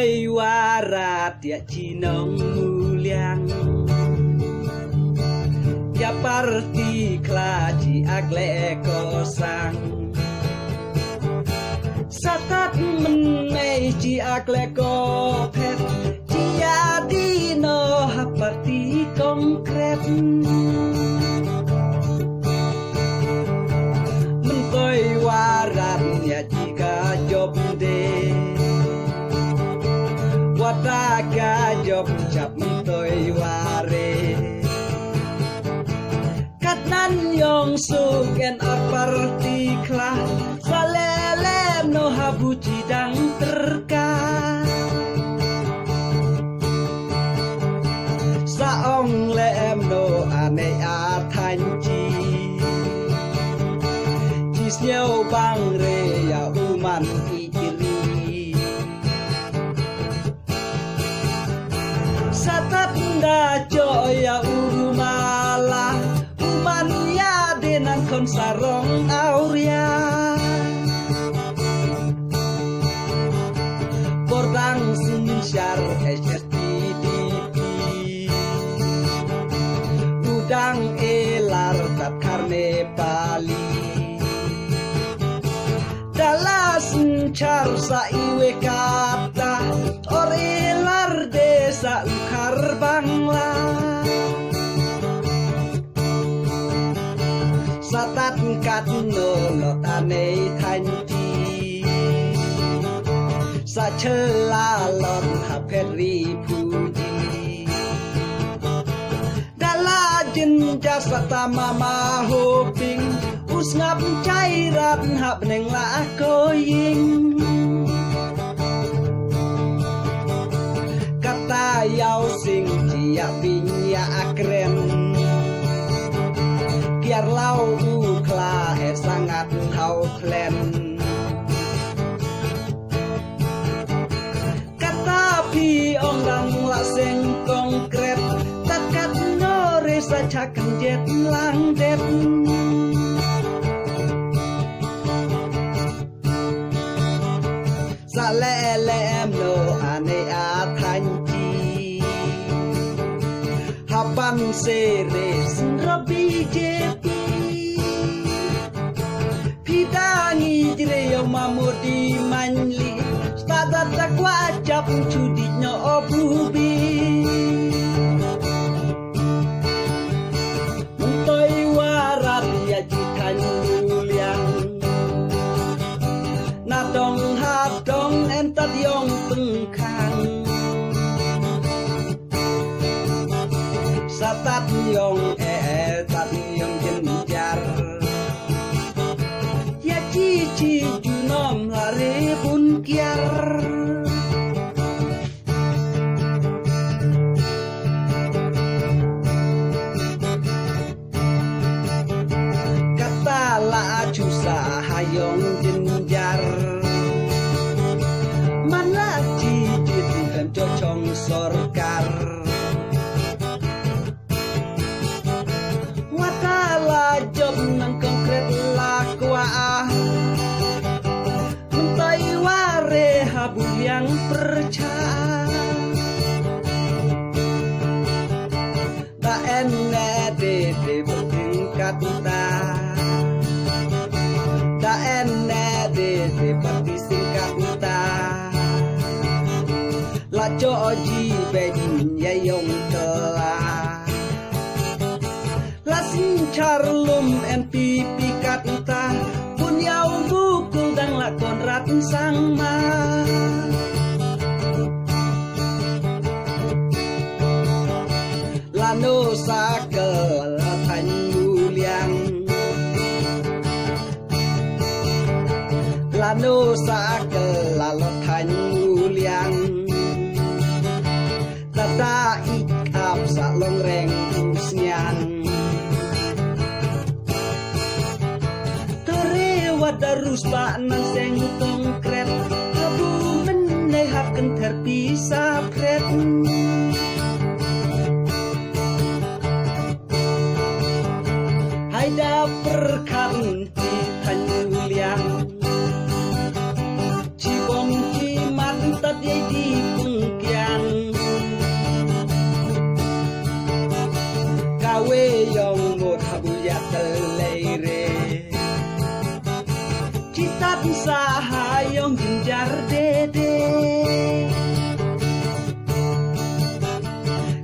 Mentoi warat ya cinong muliang ya parti klaji agle kosang satat menei ji agle ko pet dia dino parti konkret Mentoi warat ya jika job de wataga job cap mentoi ware katnan yong sugen aparti klah salelem no habu cidang terka saong lem no ane atanji jisnyau bang re ya uman ikili Satapnda joya urumala umania denan kon sarong auria Bordang sinsyar HSPDP Udang elar tat karne Bali Dalas ncar sa iwe kata Orelar desa ukar bangla Satat kat nolot anei tanji Sa celalon haperi puji Dalajin jasa tamama hoping Usngap cairat hap neng lah koying Kata yau sing cia pinya akren Kiar lau ukla sangat hau klen Kata pi orang la sing konkret Takat nore sacakan jet lang det Salelem no ane atanji Haban seres rabi jepi Pidangi jreo mamudi manli Stada takwa cap cudinyo obubi Mentoi warat ya jikan muliang Nadong hadong entat yong pengkang Satat yong tat yong jenjar Ya cici junom lare pun kiar Kata la cusa hayong jenjar Mana cicit dan cocong sorkar Watala job nang konkret lakwa Mentoi ware habu yang percaya Tak enak dede bertingkat Tak enak dede bertingkat Laco oji bedin ya yong telah Lasin charlum MPP kata Pun yaung bukul dan lakon rat sang ma Lano sakel tan muliang Lano sakel lalotan muliang Tata ikap sa longreng usnyan Terewa darus pak nan seng konkret Habu menehapkan terpisah kret Haida perkan di Tanjuliang Cibom ciman tadi di tat sahayong jenjar dede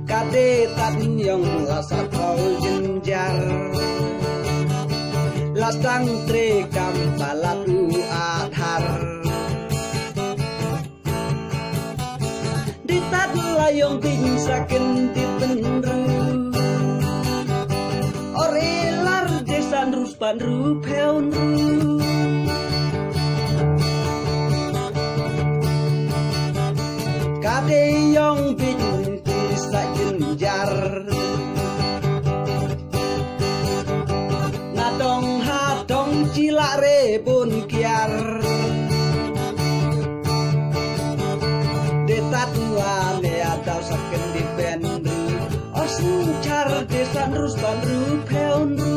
kade tat yong lasa kau jenjar lasang tre kampalatu adhar ditat layong pingsaken dipenru orelar desan rus panru peunru kade yong binti sajenjar nadong hadong cilak rebun kiar detat wale atau saken di benru osuncar desan rus panru peunru